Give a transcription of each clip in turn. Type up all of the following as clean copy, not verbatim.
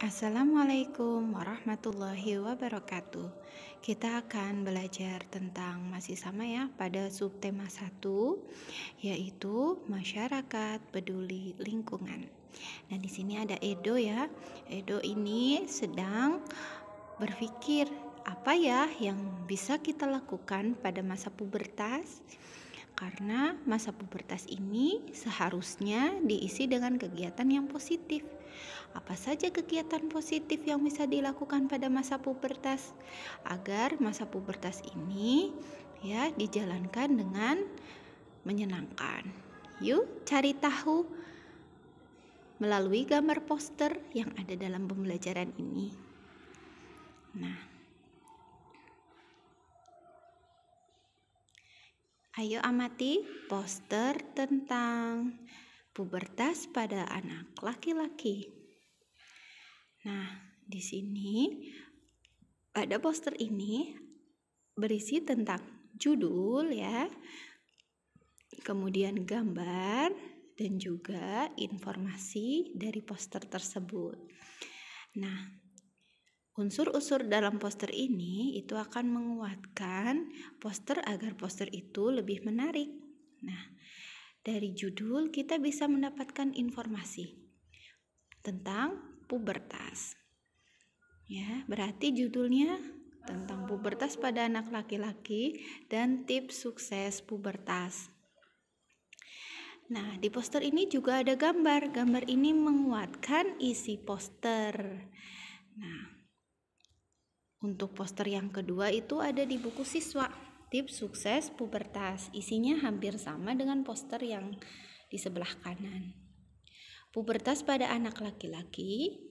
Assalamualaikum warahmatullahi wabarakatuh. Kita akan belajar tentang masih sama ya pada subtema 1 yaitu masyarakat peduli lingkungan. Nah, di sini ada Edo ya. Edo ini sedang berpikir apa ya yang bisa kita lakukan pada masa pubertas. Karena masa pubertas ini seharusnya diisi dengan kegiatan yang positif. Apa saja kegiatan positif yang bisa dilakukan pada masa pubertas agar masa pubertas ini ya dijalankan dengan menyenangkan? Yuk cari tahu melalui gambar poster yang ada dalam pembelajaran ini. Nah, ayo amati poster tentang pubertas pada anak laki-laki. Nah, di sini pada poster ini berisi tentang judul ya, kemudian gambar dan juga informasi dari poster tersebut. Nah, unsur-unsur dalam poster ini itu akan menguatkan poster agar poster itu lebih menarik. Nah, dari judul kita bisa mendapatkan informasi tentang pubertas. Ya, berarti judulnya tentang pubertas pada anak laki-laki dan tips sukses pubertas. Nah, di poster ini juga ada gambar. Gambar ini menguatkan isi poster. Nah, untuk poster yang kedua itu ada di buku siswa, tips sukses pubertas. Isinya hampir sama dengan poster yang di sebelah kanan. Pubertas pada anak laki-laki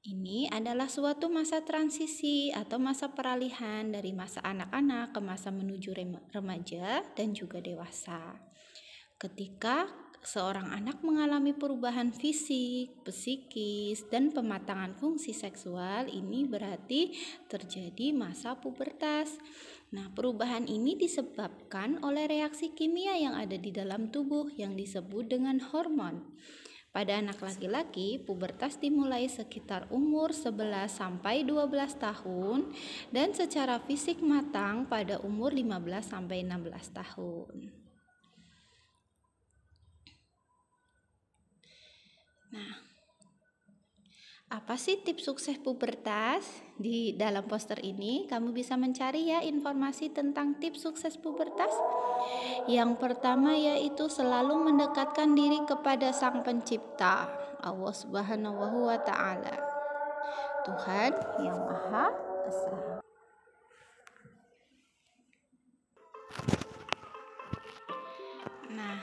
ini adalah suatu masa transisi atau masa peralihan dari masa anak-anak ke masa menuju remaja dan juga dewasa. Ketika seorang anak mengalami perubahan fisik, psikis, dan pematangan fungsi seksual, ini berarti terjadi masa pubertas. Nah, perubahan ini disebabkan oleh reaksi kimia yang ada di dalam tubuh yang disebut dengan hormon. Pada anak laki-laki, pubertas dimulai sekitar umur 11 sampai 12 tahun dan secara fisik matang pada umur 15 sampai 16 tahun. Nah, apa sih tips sukses pubertas? Di dalam poster ini kamu bisa mencari ya informasi tentang tips sukses pubertas. Yang pertama yaitu selalu mendekatkan diri kepada Sang Pencipta, Allah Subhanahu wa Ta'ala, Tuhan yang Maha Esa. Nah,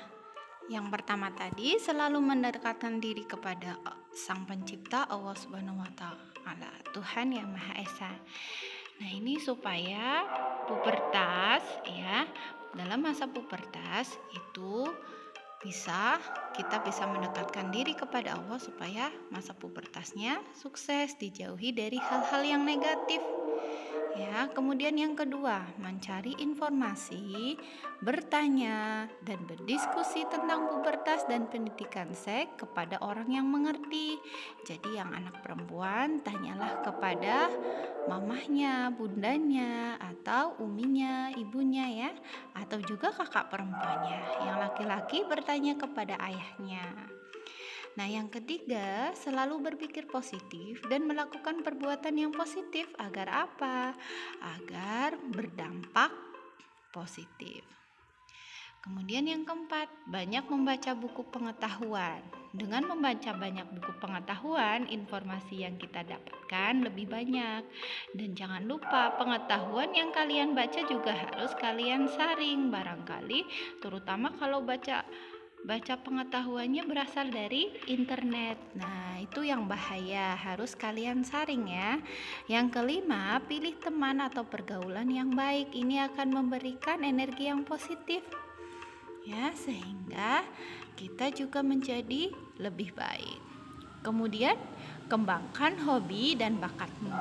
yang pertama tadi selalu mendekatkan diri kepada Sang Pencipta, Allah Subhanahu wa Ta'ala, Tuhan yang Maha Esa. Nah, ini supaya pubertas ya, dalam masa pubertas itu kita bisa mendekatkan diri kepada Allah supaya masa pubertasnya sukses, dijauhi dari hal-hal yang negatif. Ya, kemudian yang kedua, mencari informasi, bertanya dan berdiskusi tentang pubertas dan pendidikan seks kepada orang yang mengerti. Jadi yang anak perempuan tanyalah kepada mamahnya, bundanya, atau uminya, ibunya ya, atau juga kakak perempuannya. Yang laki-laki bertanya kepada ayahnya. Nah, yang ketiga, selalu berpikir positif dan melakukan perbuatan yang positif agar apa? Agar berdampak positif. Kemudian yang keempat, banyak membaca buku pengetahuan. Dengan membaca banyak buku pengetahuan, informasi yang kita dapatkan lebih banyak. Dan jangan lupa, pengetahuan yang kalian baca juga harus kalian saring barangkali, terutama kalau baca pengetahuannya berasal dari internet. Nah, itu yang bahaya, harus kalian saring ya. Yang kelima, pilih teman atau pergaulan yang baik. Ini akan memberikan energi yang positif ya, sehingga kita juga menjadi lebih baik. Kemudian, kembangkan hobi dan bakatmu.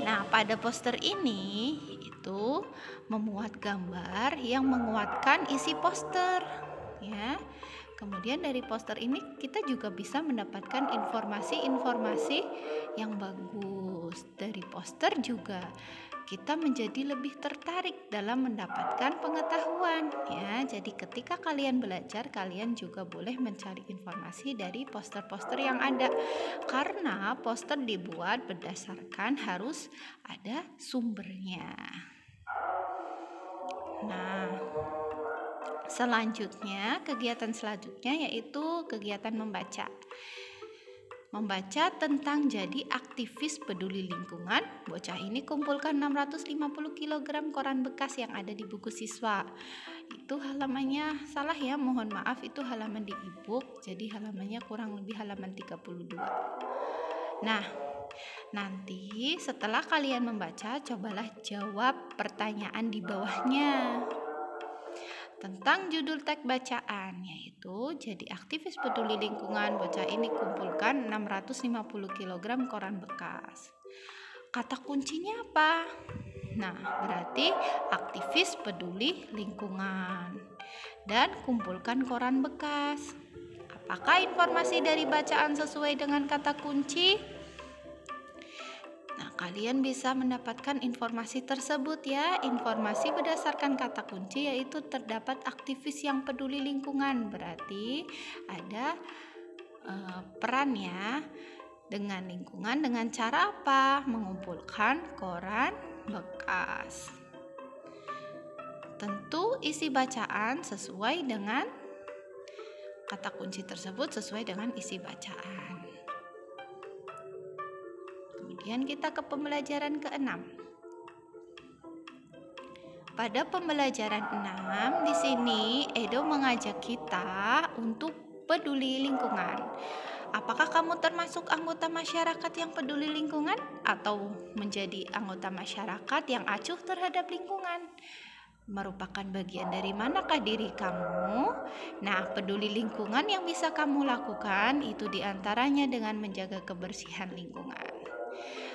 Nah, pada poster ini itu memuat gambar yang menguatkan isi poster ya. Kemudian dari poster ini kita juga bisa mendapatkan informasi-informasi yang bagus. Dari poster juga kita menjadi lebih tertarik dalam mendapatkan pengetahuan ya. Jadi ketika kalian belajar, kalian juga boleh mencari informasi dari poster-poster yang ada. Karena poster dibuat berdasarkan harus ada sumbernya. Nah, kegiatan selanjutnya yaitu kegiatan membaca. Membaca tentang jadi aktivis peduli lingkungan. Bocah ini kumpulkan 650 kg koran bekas yang ada di buku siswa. Itu halamannya salah ya, mohon maaf, itu halaman di e-book. Jadi halamannya kurang lebih halaman 32. Nah, nanti setelah kalian membaca, cobalah jawab pertanyaan di bawahnya tentang judul teks bacaan, yaitu jadi aktivis peduli lingkungan. Bocah ini kumpulkan 650 kg koran bekas. Kata kuncinya apa? Nah, berarti aktivis peduli lingkungan dan kumpulkan koran bekas. Apakah informasi dari bacaan sesuai dengan kata kunci? Nah, kalian bisa mendapatkan informasi tersebut ya. Informasi berdasarkan kata kunci yaitu terdapat aktivis yang peduli lingkungan. Berarti ada peran ya dengan lingkungan dengan cara apa? Mengumpulkan koran bekas. Tentu isi bacaan sesuai dengan kata kunci tersebut, sesuai dengan isi bacaan. Kemudian kita ke pembelajaran ke-6. Pada pembelajaran 6 di sini Edo mengajak kita untuk peduli lingkungan. Apakah kamu termasuk anggota masyarakat yang peduli lingkungan atau menjadi anggota masyarakat yang acuh terhadap lingkungan? Merupakan bagian dari manakah diri kamu? Nah, peduli lingkungan yang bisa kamu lakukan itu diantaranya dengan menjaga kebersihan lingkungan.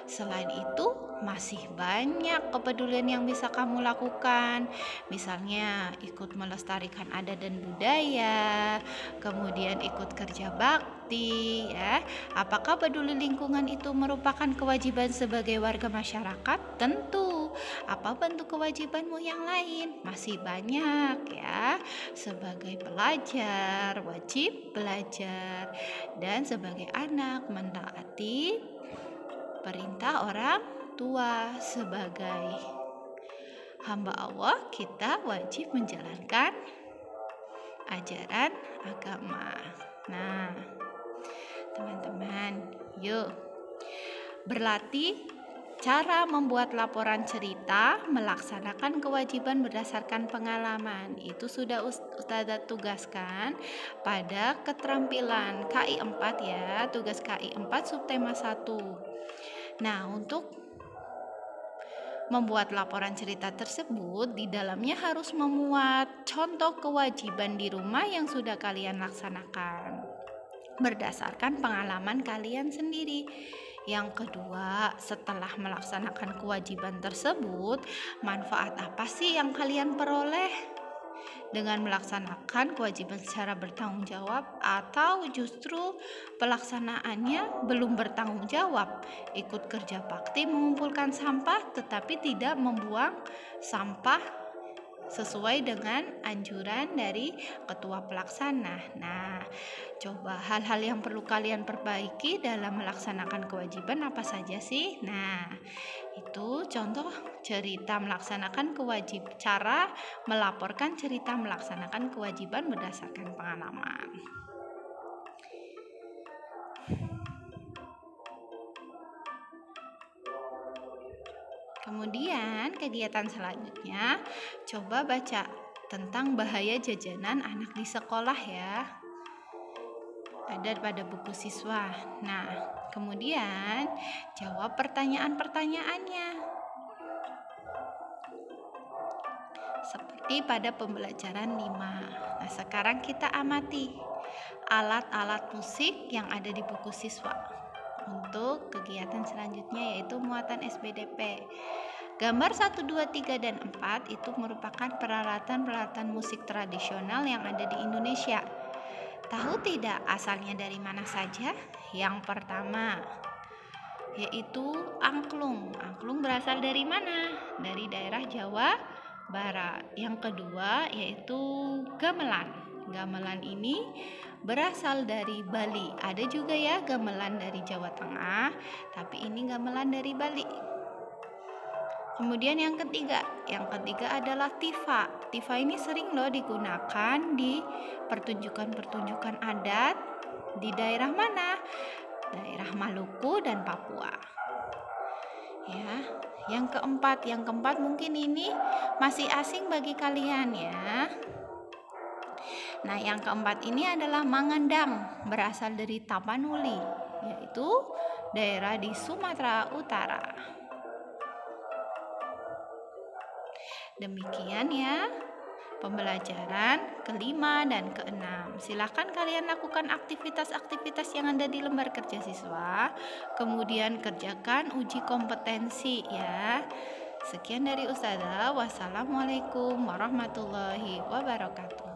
Selain itu, masih banyak kepedulian yang bisa kamu lakukan. Misalnya ikut melestarikan adat dan budaya, kemudian ikut kerja bakti ya. Apakah peduli lingkungan itu merupakan kewajiban sebagai warga masyarakat? Tentu. Apa bentuk kewajibanmu yang lain? Masih banyak ya. Sebagai pelajar, wajib belajar, dan sebagai anak mentaati perintah orang tua. Sebagai hamba Allah, kita wajib menjalankan ajaran agama. Nah, teman-teman, yuk berlatih cara membuat laporan cerita, melaksanakan kewajiban berdasarkan pengalaman. Itu sudah Ustazah tugaskan pada keterampilan KI 4 ya, tugas KI 4 subtema 1. Nah, untuk membuat laporan cerita tersebut, di dalamnya harus memuat contoh kewajiban di rumah yang sudah kalian laksanakan berdasarkan pengalaman kalian sendiri. Yang kedua, setelah melaksanakan kewajiban tersebut, manfaat apa sih yang kalian peroleh dengan melaksanakan kewajiban secara bertanggung jawab, atau justru pelaksanaannya belum bertanggung jawab, ikut kerja bakti mengumpulkan sampah tetapi tidak membuang sampah sesuai dengan anjuran dari ketua pelaksana. Nah, coba hal-hal yang perlu kalian perbaiki dalam melaksanakan kewajiban apa saja sih? Nah, itu contoh cerita melaksanakan cara melaporkan cerita melaksanakan kewajiban berdasarkan pengalaman. Kemudian kegiatan selanjutnya, coba baca tentang bahaya jajanan anak di sekolah ya. Ada pada buku siswa. Nah, kemudian jawab pertanyaan-pertanyaannya. Seperti pada pembelajaran 5. Nah, sekarang kita amati alat-alat musik yang ada di buku siswa. Untuk kegiatan selanjutnya yaitu muatan SBDP. Gambar 1, 2, 3, dan 4 itu merupakan peralatan musik tradisional yang ada di Indonesia. Tahu tidak asalnya dari mana saja? Yang pertama yaitu angklung. Angklung berasal dari mana? Dari daerah Jawa Barat. Yang kedua yaitu gamelan. Gamelan ini berasal dari Bali. Ada juga ya gamelan dari Jawa Tengah, tapi ini gamelan dari Bali. Kemudian yang ketiga adalah tifa. Tifa ini sering loh digunakan di pertunjukan-pertunjukan adat di daerah mana? Daerah Maluku dan Papua. Ya, yang keempat mungkin ini masih asing bagi kalian ya. Nah, yang keempat ini adalah mangandang, berasal dari Tapanuli, yaitu daerah di Sumatera Utara. Demikian ya pembelajaran kelima dan keenam. Silakan kalian lakukan aktivitas-aktivitas yang ada di lembar kerja siswa. Kemudian kerjakan uji kompetensi ya. Sekian dari Ustazah. Wassalamualaikum warahmatullahi wabarakatuh.